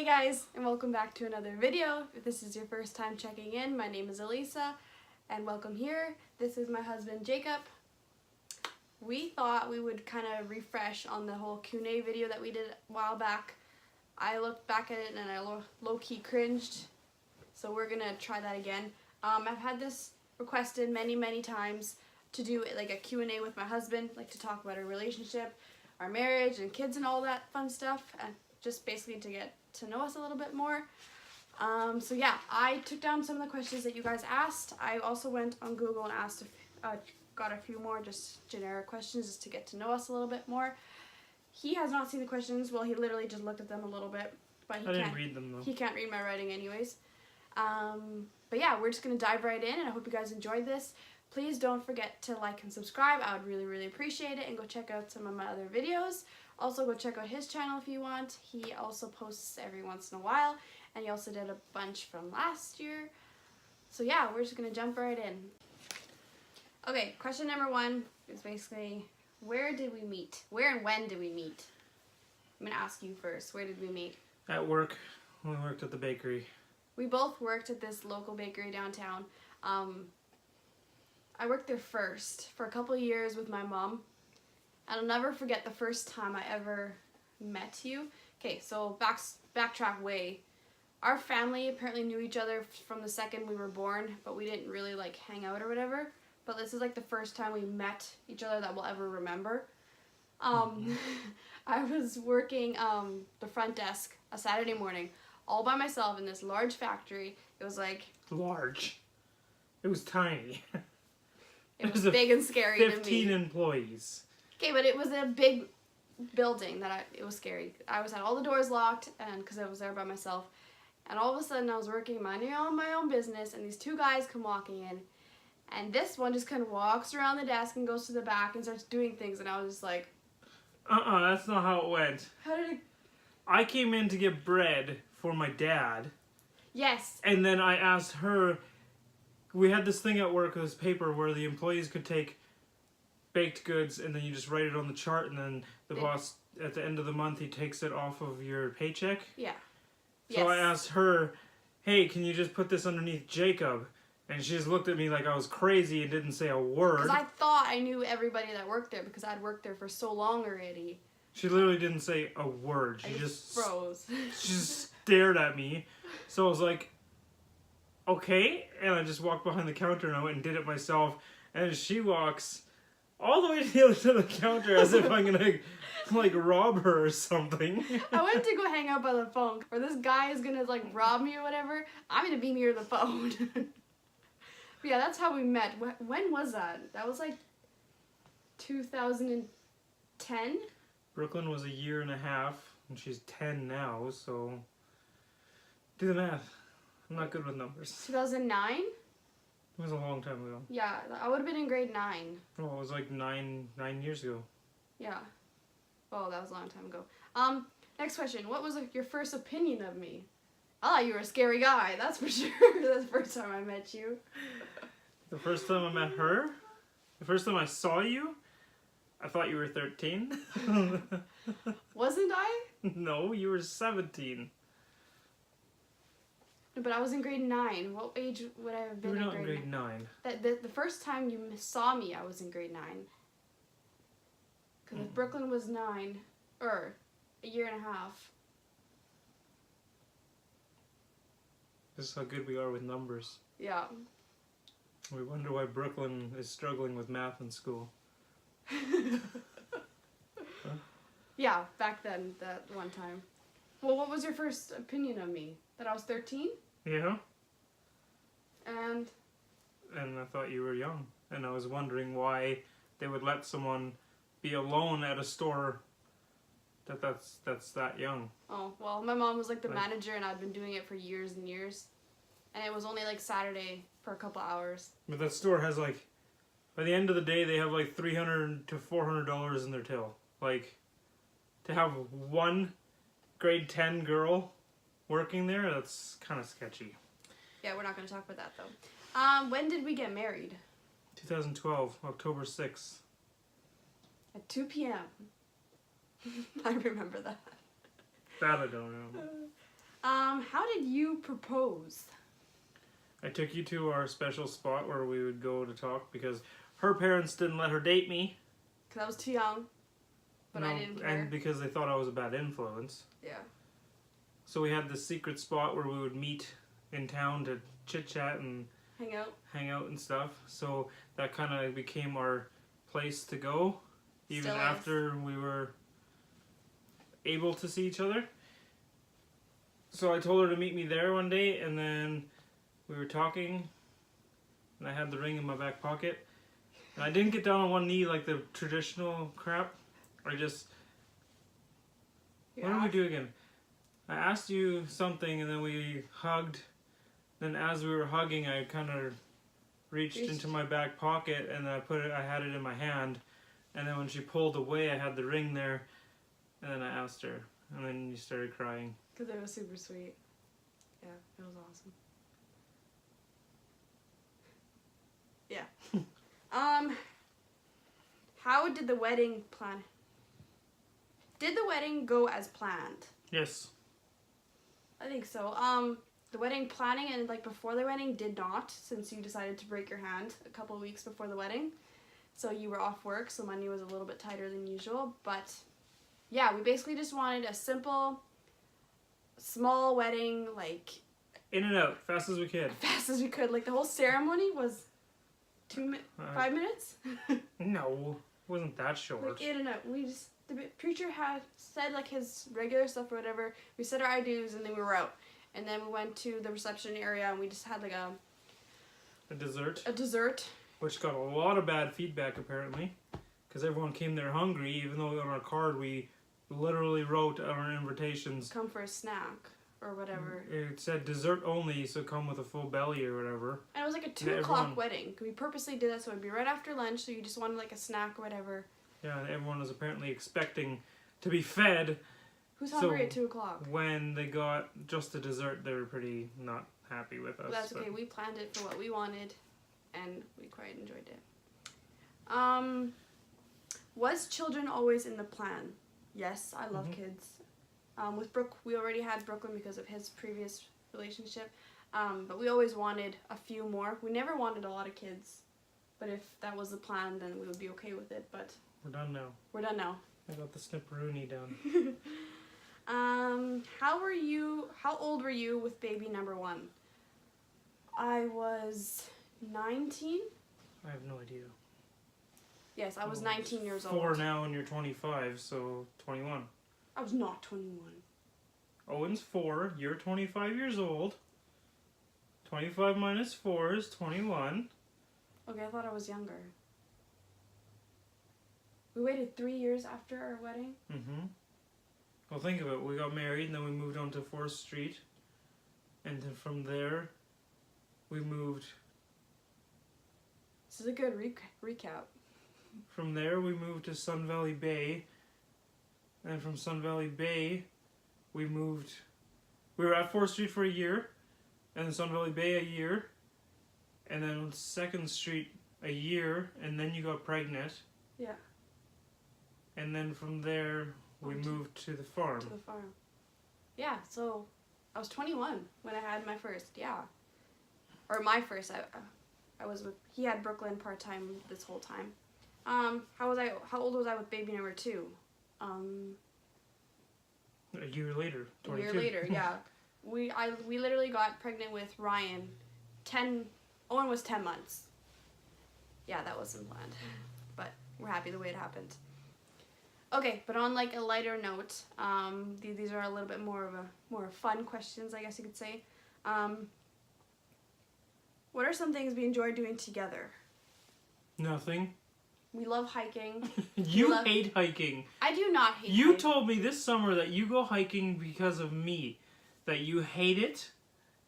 guys, and welcome back to another video. If this is your first time checking in, my name is Elisa, and welcome here. This is my husband, Jacob. We thought we would kind of refresh on the whole Q&A video that we did a while back. I looked back at it and I low-key cringed, so we're gonna try that again. I've had this requested many times to do like a Q&A with my husband, like to talk about our relationship, our marriage, and kids and all that fun stuff, and just basically to get to know us a little bit more. So yeah, I took down some of the questions that you guys asked. I also went on Google and asked, got a few more just generic questions just to get to know us a little bit more. He has not seen the questions. Well, he literally just looked at them a little bit, but I didn't read them though. He can't read my writing anyways. But yeah, we're just gonna dive right in, and I hope you guys enjoyed this. Please don't forget to like and subscribe. I would really appreciate it, and go check out some of my other videos. Also, go check out his channel if you want. He also posts every once in a while, and he also did a bunch from last year. So yeah, we're just gonna jump right in. Okay, question number one is basically, where did we meet? Where and when did we meet? I'm gonna ask you first. Where did we meet? At work. We worked at the bakery. We both worked at this local bakery downtown. I worked there first for a couple of years with my mom. And I'll never forget the first time I ever met you. Okay, so backtrack way. Our family apparently knew each other from the second we were born, but we didn't really like hang out or whatever. But this is like the first time we met each other that we'll ever remember. I was working the front desk a Saturday morning all by myself in this large factory. It was like... Large? It was tiny. It was big and scary to me. 15 employees. Okay, but it was a big building it was scary. I had all the doors locked, and because I was there by myself, and all of a sudden I was working minding my own business, and these two guys come walking in, and this one just kind of walks around the desk and goes to the back and starts doing things, and I was just like, that's not how it went. How did it... I came in to get bread for my dad. Yes. And then I asked her, we had this thing at work, this paper where the employees could take baked goods and then you just write it on the chart, and then the boss at the end of the month, he takes it off of your paycheck. Yeah. So yes. I asked her, hey, can you just put this underneath Jacob? And she just looked at me like I was crazy and didn't say a word. Because I thought I knew everybody that worked there because I'd worked there for so long already. She literally didn't say a word. She just froze. She just stared at me. So I was like, okay. And I just walked behind the counter and I went and did it myself. And she walks all the way to the other side of the counter as if I'm gonna like rob her or something. I went to go hang out by the phone, or this guy is gonna like rob me or whatever. I'm gonna be near the phone. But yeah, that's how we met. When was that? That was like 2010? Brooklyn was a year and a half, and she's 10 now, so do the math. I'm not good with numbers. 2009? It was a long time ago. Yeah, I would have been in grade 9. Well, it was like nine years ago. Yeah. Oh, that was a long time ago. Next question. What was your first opinion of me? I thought you were a scary guy, that's for sure. That's the first time I met you. The first time I met her? The first time I saw you? I thought you were 13. Wasn't I? No, you were 17. But I was in grade 9. What age would I have been in grade 9? You were not in grade 9. The first time you saw me, I was in grade 9. Because Brooklyn was 9, or a year and a half. This is how good we are with numbers. Yeah. We wonder why Brooklyn is struggling with math in school. Huh? Yeah, back then, that one time. Well, what was your first opinion of me? That I was 13? Yeah. And I thought you were young. And I was wondering why they would let someone be alone at a store that's that young. Oh, well, my mom was like the manager, and I'd been doing it for years and years. And it was only like Saturday for a couple hours. But that store has like, by the end of the day, they have like $300 to $400 in their till. Like, to have one grade 10 girl working there, that's kind of sketchy. Yeah, we're not going to talk about that though. When did we get married? 2012, October 6th. At 2 p.m. I remember that. That I don't know. How did you propose? I took you to our special spot where we would go to talk because her parents didn't let her date me. Because I was too young. But No, I didn't care. and because they thought I was a bad influence. Yeah. So we had this secret spot where we would meet in town to chit-chat and Hang out. and stuff. So that kind of became our place to go, even Still is. after we were able to see each other. So I told her to meet me there one day, and then we were talking, and I had the ring in my back pocket. And I didn't get down on one knee like the traditional crap. I just... What did we do again? I asked you something, and then we hugged. Then as we were hugging, I kind of reached into my back pocket, and I had it in my hand. And then when she pulled away, I had the ring there. And then I asked her, and then you started crying. Because it was super sweet. Yeah, it was awesome. Yeah. How did the wedding plan? Did the wedding go as planned? Yes. I think so. The wedding planning and like before the wedding did not, since you decided to break your hand a couple of weeks before the wedding. So you were off work, so money was a little bit tighter than usual. But yeah, we basically just wanted a simple, small wedding, like In and out, fast as we could. fast as we could. Like the whole ceremony was 5 minutes. No, it wasn't that short. Like in and out. The preacher had said like his regular stuff or whatever. We said our I do's and then we were out. And then we went to the reception area and we just had like A dessert. a dessert. Which got a lot of bad feedback apparently. Because everyone came there hungry, even though on our card we literally wrote on our invitations. Come for a snack or whatever. It said dessert only, so come with a full belly or whatever. And it was like a 2 o'clock wedding. We purposely did that so it'd be right after lunch, so you just wanted like a snack or whatever. Yeah, and everyone was apparently expecting to be fed. Who's hungry at 2 o'clock? When they got just the dessert, they were pretty not happy with us. But that's okay. We planned it for what we wanted, and we quite enjoyed it. Was children always in the plan? Yes, I love kids. With Brooke, we already had Brooklyn because of his previous relationship, but we always wanted a few more. We never wanted a lot of kids, but if that was the plan, then we would be okay with it. But we're done now. We're done now. I got the snipperoonie done. How old were you with baby number 1? I was 19. I have no idea. Yes, I was 19 years old. 4 now and you're 25, so 21. I was not 21. Owen's 4, you're 25 years old. 25 minus 4 is 21. Okay, I thought I was younger. We waited 3 years after our wedding. Mm-hmm. Well, think of it. We got married, and then we moved on to 4th Street. And then from there, we moved... This is a good recap. From there, we moved to Sun Valley Bay. And from Sun Valley Bay, we moved... We were at 4th Street for a year. And then Sun Valley Bay a year. And then 2nd Street a year. And then you got pregnant. Yeah. And then from there, we moved to the farm. To the farm. Yeah, so I was 21 when I had my first, yeah. Or my first, I was with, he had Brooklyn part-time this whole time. How old was I with baby number 2? A year later, 22. A year later, yeah. We literally got pregnant with Ryan. Owen was 10 months. Yeah, that wasn't planned. But we're happy the way it happened. Okay, but on like a lighter note, these are a little bit more fun questions, I guess you could say. What are some things we enjoy doing together? Nothing. We love hiking. You hate hiking. I do not hate You hiking. told me this summer that you go hiking because of me. That you hate it,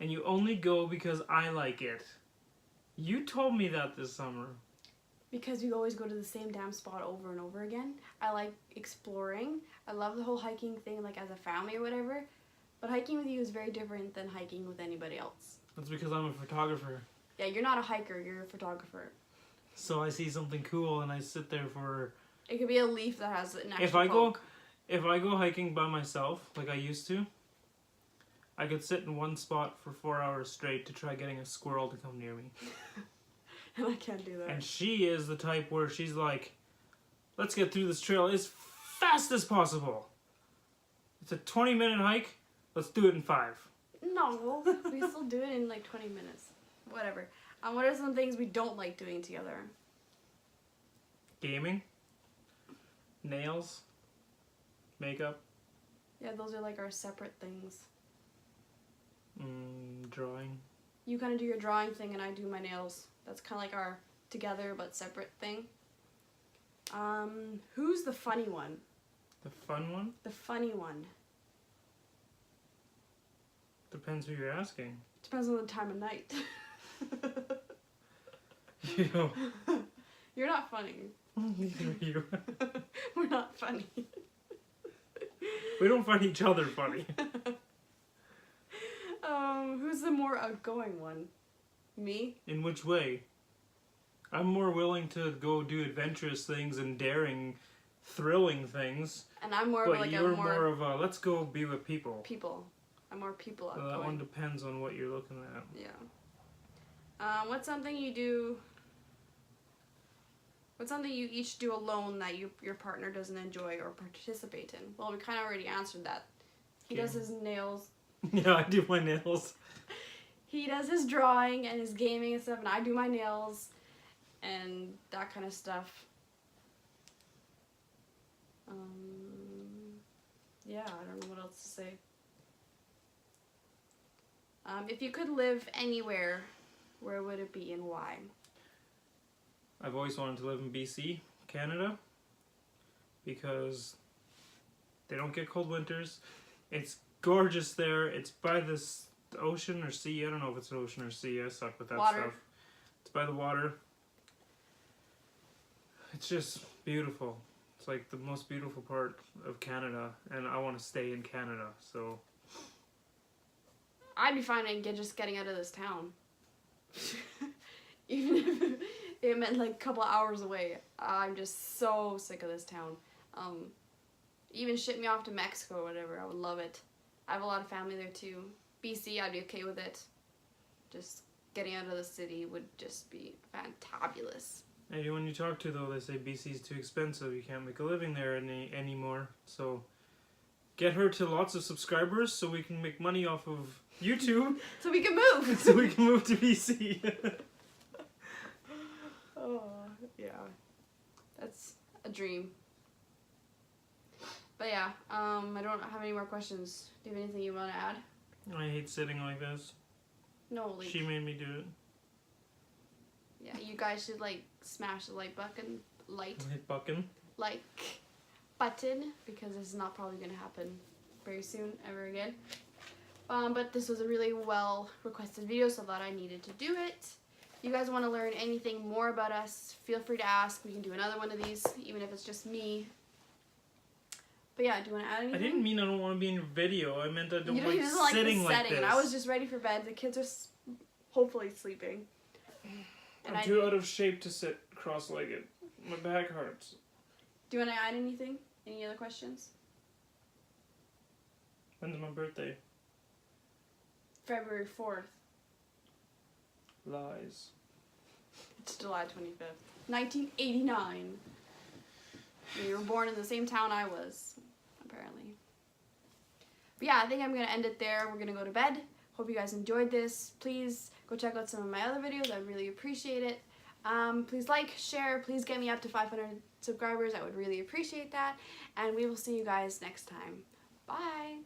and you only go because I like it. You told me that this summer. Because we always go to the same damn spot over and over again. I like exploring. I love the whole hiking thing, like as a family or whatever. But hiking with you is very different than hiking with anybody else. That's because I'm a photographer. Yeah, you're not a hiker, you're a photographer. So I see something cool and I sit there for... It could be a leaf that has an extra If I go hiking by myself, like I used to, I could sit in one spot for 4 hours straight to try getting a squirrel to come near me. And I can't do that. And she is the type where she's like, let's get through this trail as fast as possible. It's a 20-minute hike. Let's do it in 5. No, we still do it in like 20 minutes. Whatever. What are some things we don't like doing together? Gaming. Nails. Makeup. Yeah, those are like our separate things. Drawing. You kind of do your drawing thing and I do my nails. That's kind of like our together but separate thing. Who's the funny one? The fun one? The funny one. Depends who you're asking. Depends on the time of night. You. You're not funny. Neither are you. We're not funny. We don't find each other funny. Who's the more outgoing one? Me? In which way? I'm more willing to go do adventurous things and daring, thrilling things. And I'm more but of like you're a more of a, let's go be with people. people. I'm more people So outgoing. that one depends on what you're looking at. Yeah. What's something you do? What's something you each do alone that your partner doesn't enjoy or participate in? Well, we kind of already answered that. He does his nails. Yeah, I do my nails. He does his drawing and his gaming and stuff, and I do my nails and that kind of stuff. Yeah, I don't know what else to say. If you could live anywhere, where would it be and why? I've always wanted to live in BC, Canada, because they don't get cold winters. It's gorgeous there. It's by the ocean or sea. I don't know if it's an ocean or sea. I suck with that Water. stuff. It's by the water. It's just beautiful. It's like the most beautiful part of Canada, and I want to stay in Canada, so... I'd be fine just getting out of this town. Even if it meant like a couple hours away. I'm just so sick of this town. Even ship me off to Mexico or whatever, I would love it. I have a lot of family there too. BC, I'd be okay with it. Just getting out of the city would just be fantabulous. Anyone you talk to, though, they say BC's too expensive. You can't make a living there anymore. So get her to lots of subscribers so we can make money off of YouTube. So we can move! So we can move to BC. Oh, yeah. That's a dream. But yeah, I don't have any more questions. Do you have anything you want to add? I hate sitting like this. No, like... She made me do it. Yeah, you guys should like smash the like button, button, because this is not probably going to happen very soon ever again. But this was a really well requested video, so I thought I needed to do it. If you guys want to learn anything more about us, feel free to ask. We can do another one of these, even if it's just me. But yeah, do you want to add anything? I didn't mean I don't want to be in your video. I meant I don't You like just sitting the like setting, this. and I was just ready for bed. The kids are hopefully sleeping. And I'm too out of shape to sit cross-legged. My back hurts. Do you want to add anything? Any other questions? When's my birthday? February 4th. Lies. It's July 25th. 1989. You were born in the same town I was, apparently. But yeah, I think I'm going to end it there. We're going to go to bed. Hope you guys enjoyed this. Please go check out some of my other videos. I really appreciate it. Please like, share. Please get me up to 500 subscribers. I would really appreciate that. And we will see you guys next time. Bye.